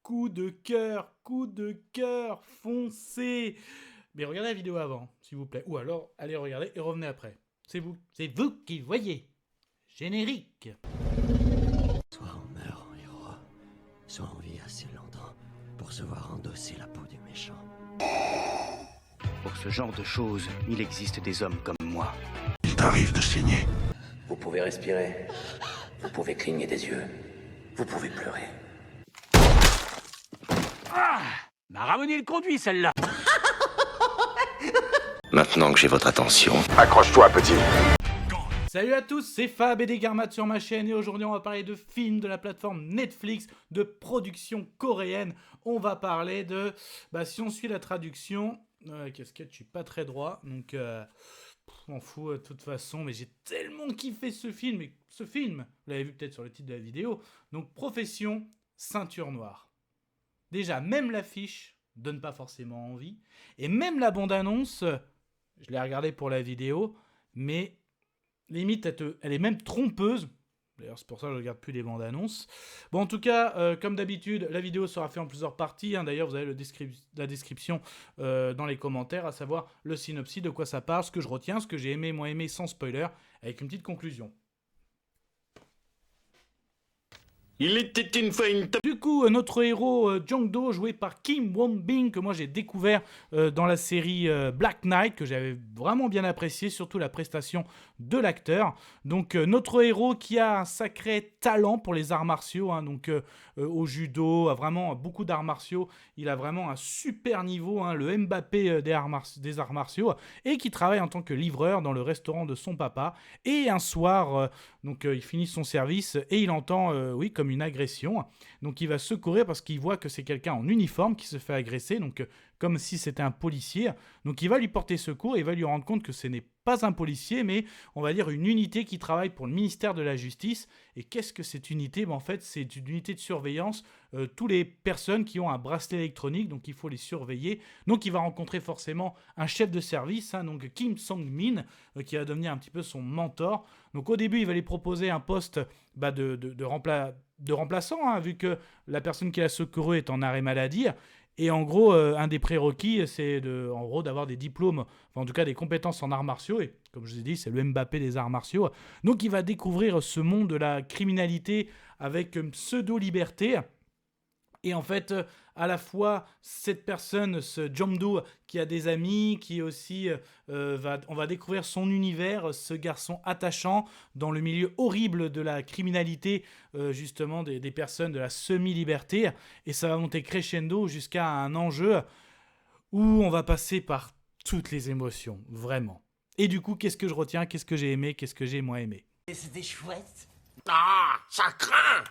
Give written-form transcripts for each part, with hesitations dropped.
coup de cœur, foncez. Mais regardez la vidéo avant, s'il vous plaît. Ou alors, allez regarder et revenez après. C'est vous qui voyez. Générique. Soit on meurt en héros, soit on vit assez longtemps pour se voir endosser la peau du méchant. Pour ce genre de choses, il existe des hommes comme moi. Il t'arrive de saigner. Vous pouvez respirer, vous pouvez cligner des yeux, vous pouvez pleurer. Ah, m'a ramené le conduit celle-là. Maintenant que j'ai votre attention, Accroche-toi, petit. Salut à tous, c'est Fab et des Garmates sur ma chaîne et aujourd'hui on va parler de films de la plateforme Netflix, de production coréenne. On va parler de, si on suit la traduction, casquette, je suis pas très droit, donc m'en fous de toute façon, mais j'ai tellement kiffé ce film, vous l'avez vu peut-être sur le titre de la vidéo, donc Profession Ceinture Noire. Déjà, même l'affiche donne pas forcément envie, et même la bande-annonce, je l'ai regardée pour la vidéo, mais limite, elle est même trompeuse. D'ailleurs, c'est pour ça que je ne regarde plus les bandes annonces. Bon, en tout cas, comme d'habitude, la vidéo sera faite en plusieurs parties. D'ailleurs, vous avez la description dans les commentaires, à savoir le synopsis, de quoi ça parle, ce que je retiens, ce que j'ai aimé, moins aimé, sans spoiler, avec une petite conclusion. Il était une fois une Du coup, notre héros Jong-do, joué par Kim Won-bin, que moi j'ai découvert dans la série Black Knight, que j'avais vraiment bien apprécié, surtout la prestation de l'acteur. Donc notre héros qui a un sacré talent pour les arts martiaux, au judo, a vraiment beaucoup d'arts martiaux. Il a vraiment un super niveau, le Mbappé des arts martiaux, et qui travaille en tant que livreur dans le restaurant de son papa. Et un soir, il finit son service et il entend, comme une agression. Donc il va secourir parce qu'il voit que c'est quelqu'un en uniforme qui se fait agresser, donc comme si c'était un policier. Donc il va lui porter secours et il va lui rendre compte que ce n'est pas un policier, mais on va dire une unité qui travaille pour le ministère de la Justice. Et qu'est-ce que cette unité ? En fait, c'est une unité de surveillance. Toutes les personnes qui ont un bracelet électronique, donc il faut les surveiller. Donc il va rencontrer forcément un chef de service, donc Kim Song-min, qui va devenir un petit peu son mentor. Donc au début, il va lui proposer un poste de remplaçant, vu que la personne qui l'a secouru est en arrêt maladie. Et en gros, un des prérequis, c'est d'avoir des diplômes, en tout cas des compétences en arts martiaux. Et comme je vous ai dit, c'est le Mbappé des arts martiaux. Donc il va découvrir ce monde de la criminalité avec une pseudo-liberté. Et en fait, à la fois, cette personne, ce Jong-do, qui a des amis, qui aussi, on va découvrir son univers, ce garçon attachant dans le milieu horrible de la criminalité, justement, des personnes de la semi-liberté. Et ça va monter crescendo jusqu'à un enjeu où on va passer par toutes les émotions, vraiment. Et du coup, qu'est-ce que je retiens ? Qu'est-ce que j'ai aimé ? Qu'est-ce que j'ai moins aimé ? C'était chouette. Ah, ça craint.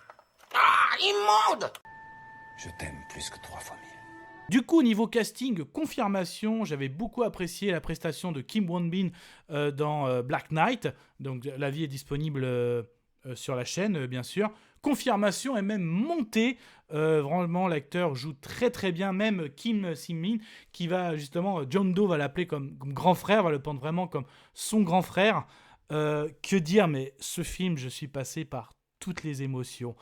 Ah, immonde. je t'aime plus que 3 fois 1000. Du coup, niveau casting, confirmation, j'avais beaucoup apprécié la prestation de Kim Won-bin dans Black Knight. Donc, l'avis est disponible sur la chaîne, bien sûr. Confirmation est même montée. Vraiment, l'acteur joue très très bien. Même Kim Sing-min, qui va justement, Jong-do va l'appeler comme grand frère, va le prendre vraiment comme son grand frère. Que dire, mais ce film, je suis passé par toutes les émotions.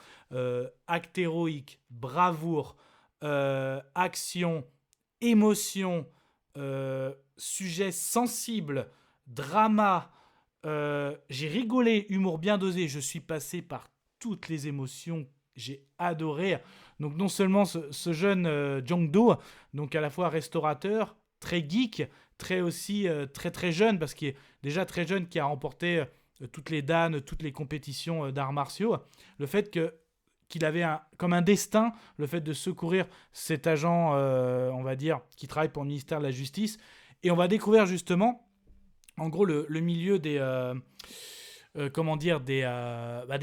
Acte héroïque, bravoure, action, émotion, sujet sensible, drama. J'ai rigolé, humour bien dosé. Je suis passé par toutes les émotions. J'ai adoré. Donc non seulement ce jeune Jong-do, donc à la fois restaurateur, très geek, très aussi très très jeune, parce qu'il est déjà très jeune, qui a remporté toutes les dan, toutes les compétitions d'arts martiaux. Le fait qu'il avait comme un destin, le fait de secourir cet agent, on va dire, qui travaille pour le ministère de la Justice. Et on va découvrir justement, en gros, le milieu des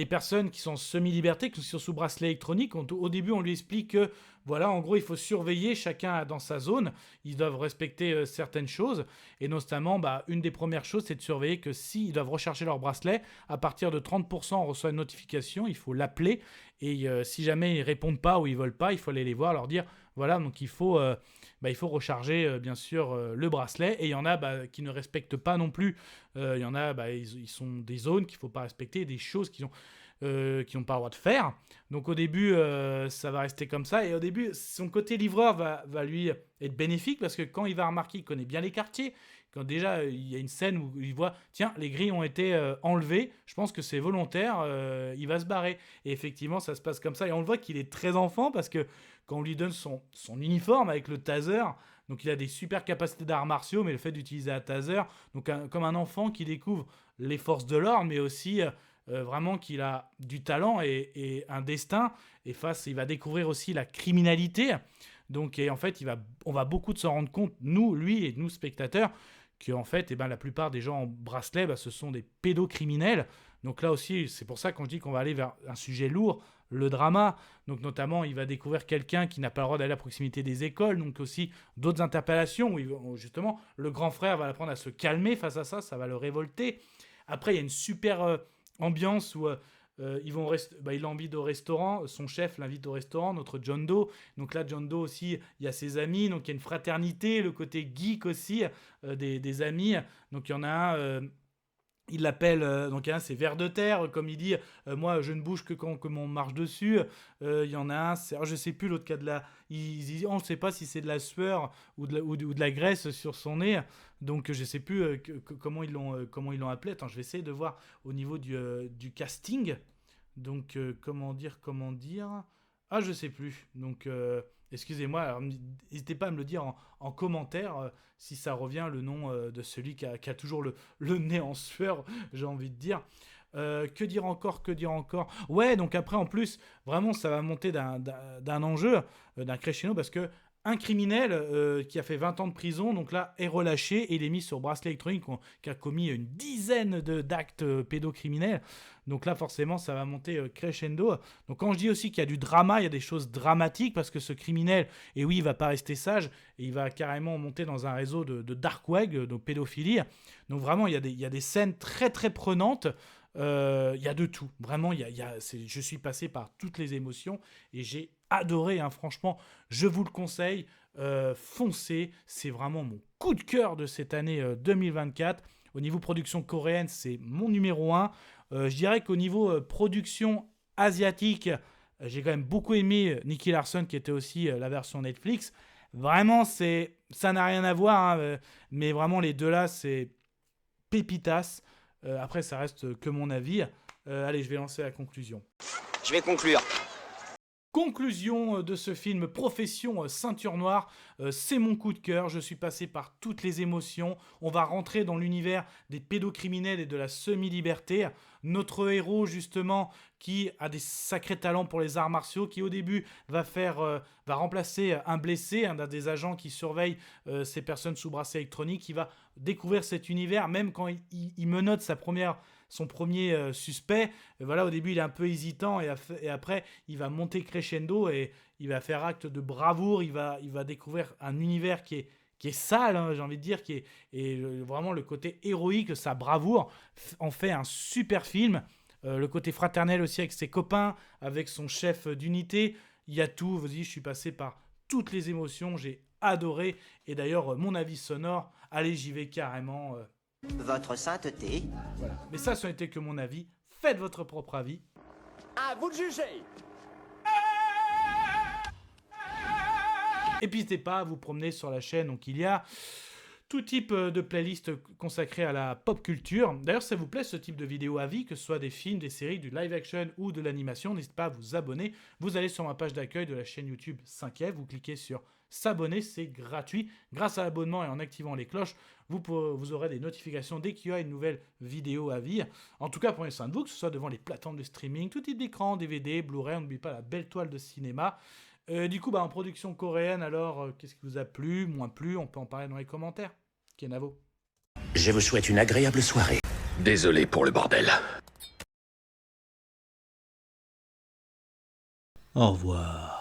personnes qui sont en semi-liberté, qui sont sous bracelet électronique. Au début, on lui explique que, voilà, en gros, il faut surveiller chacun dans sa zone. Ils doivent respecter certaines choses. Et notamment, une des premières choses, c'est de surveiller que s'ils doivent recharger leur bracelet, à partir de 30%, on reçoit une notification, il faut l'appeler. Et si jamais ils ne répondent pas ou ils ne veulent pas, il faut aller les voir, leur dire, voilà, donc il faut recharger, bien sûr, le bracelet. Et il y en a qui ne respectent pas non plus. Il y en a, ils sont des zones qu'il ne faut pas respecter, des choses qui sont qui n'ont pas le droit de faire. Donc au début, ça va rester comme ça. Et au début, son côté livreur va lui être bénéfique parce que quand il va remarquer qu'il connaît bien les quartiers, quand déjà il y a une scène où il voit, tiens, les grilles ont été enlevées, je pense que c'est volontaire, il va se barrer. Et effectivement, ça se passe comme ça. Et on le voit qu'il est très enfant parce que quand on lui donne son uniforme avec le taser, donc il a des super capacités d'arts martiaux, mais le fait d'utiliser un taser, donc comme un enfant qui découvre les forces de l'ordre, mais aussi vraiment qu'il a du talent et un destin. Et il va découvrir aussi la criminalité. Donc, et en fait, on va beaucoup se rendre compte, lui et nous spectateurs, que en fait, la plupart des gens en bracelet, ce sont des pédocriminels. Donc là aussi, c'est pour ça qu'on dit qu'on va aller vers un sujet lourd, le drama. Donc notamment, il va découvrir quelqu'un qui n'a pas le droit d'aller à proximité des écoles, donc aussi d'autres interpellations où justement le grand frère va l'apprendre à se calmer face à ça, ça va le révolter. Après, il y a une super ambiance où il l'invite au restaurant, son chef l'invite au restaurant, notre John Doe. Donc là, John Doe aussi, il y a ses amis, donc il y a une fraternité, le côté geek aussi des amis. Donc il y en a un, il l'appelle, donc il y en a un, c'est ver de terre, comme il dit, moi je ne bouge que quand on marche dessus. Il y en a un, je sais plus l'autre cas de la, il dit, on ne sait pas si c'est de la sueur ou de la graisse sur son nez. Donc je sais plus comment ils l'ont appelé. Attends, je vais essayer de voir au niveau du casting. Donc comment dire ah, je sais plus. Donc excusez-moi, alors, n'hésitez pas à me le dire en commentaire si ça revient le nom de celui qui a toujours le nez en sueur, j'ai envie de dire. Que dire encore Ouais, donc après en plus vraiment ça va monter d'un enjeu, d'un crescendo, parce que un criminel qui a fait 20 ans de prison, donc là, est relâché et il est mis sur bracelet électronique, qui a commis une dizaine d'actes pédocriminels. Donc là, forcément, ça va monter crescendo. Donc quand je dis aussi qu'il y a du drama, il y a des choses dramatiques, parce que ce criminel, et oui, il va pas rester sage, et il va carrément monter dans un réseau de dark web, de pédophilie. Donc vraiment, il y a des scènes très, très prenantes. Il y a de tout. Vraiment, je suis passé par toutes les émotions et j'ai adoré, hein, franchement, je vous le conseille, foncez, c'est vraiment mon coup de cœur de cette année 2024. Au niveau production coréenne, c'est mon numéro 1. Je dirais qu'au niveau production asiatique, j'ai quand même beaucoup aimé Nicky Larson, qui était aussi la version Netflix. Vraiment, ça n'a rien à voir, hein, mais vraiment les deux là, c'est pépitas. Après, ça reste que mon avis. Allez, je vais lancer la conclusion. Je vais conclure. Conclusion de ce film, Profession Ceinture Noire, c'est mon coup de cœur, je suis passé par toutes les émotions, on va rentrer dans l'univers des pédocriminels et de la semi-liberté. Notre héros justement, qui a des sacrés talents pour les arts martiaux, qui au début va remplacer un blessé, un des agents qui surveille ces personnes sous bracelet électronique, qui va découvrir cet univers, même quand il menotte son premier suspect. Voilà, au début, il est un peu hésitant et après, il va monter crescendo et il va faire acte de bravoure. Il va découvrir un univers qui est sale, hein, j'ai envie de dire, vraiment le côté héroïque, sa bravoure en fait un super film. Le côté fraternel aussi avec ses copains, avec son chef d'unité. Il y a tout, vas-y, je suis passé par toutes les émotions, j'ai adoré. Et d'ailleurs, mon avis sonore, allez, j'y vais carrément. Votre sainteté. Voilà. Mais ça n'était que mon avis. Faites votre propre avis. À vous de juger. Et puis n'hésitez pas à vous promener sur la chaîne. Donc il y a tout type de playlist consacrée à la pop culture. D'ailleurs, si ça vous plaît ce type de vidéo avis, que ce soit des films, des séries, du live action ou de l'animation, n'hésitez pas à vous abonner. Vous allez sur ma page d'accueil de la chaîne YouTube 5F, vous cliquez sur s'abonner, c'est gratuit. Grâce à l'abonnement et en activant les cloches, vous aurez des notifications dès qu'il y a une nouvelle vidéo à vie. En tout cas, prenez soin de vous, que ce soit devant les plateformes de streaming, tout type d'écran, DVD, Blu-ray, on n'oublie pas la belle toile de cinéma. Du coup, en production coréenne, alors, qu'est-ce qui vous a plu, moins plu? On peut en parler dans les commentaires. Kenavo. Je vous souhaite une agréable soirée. Désolé pour le bordel. Au revoir.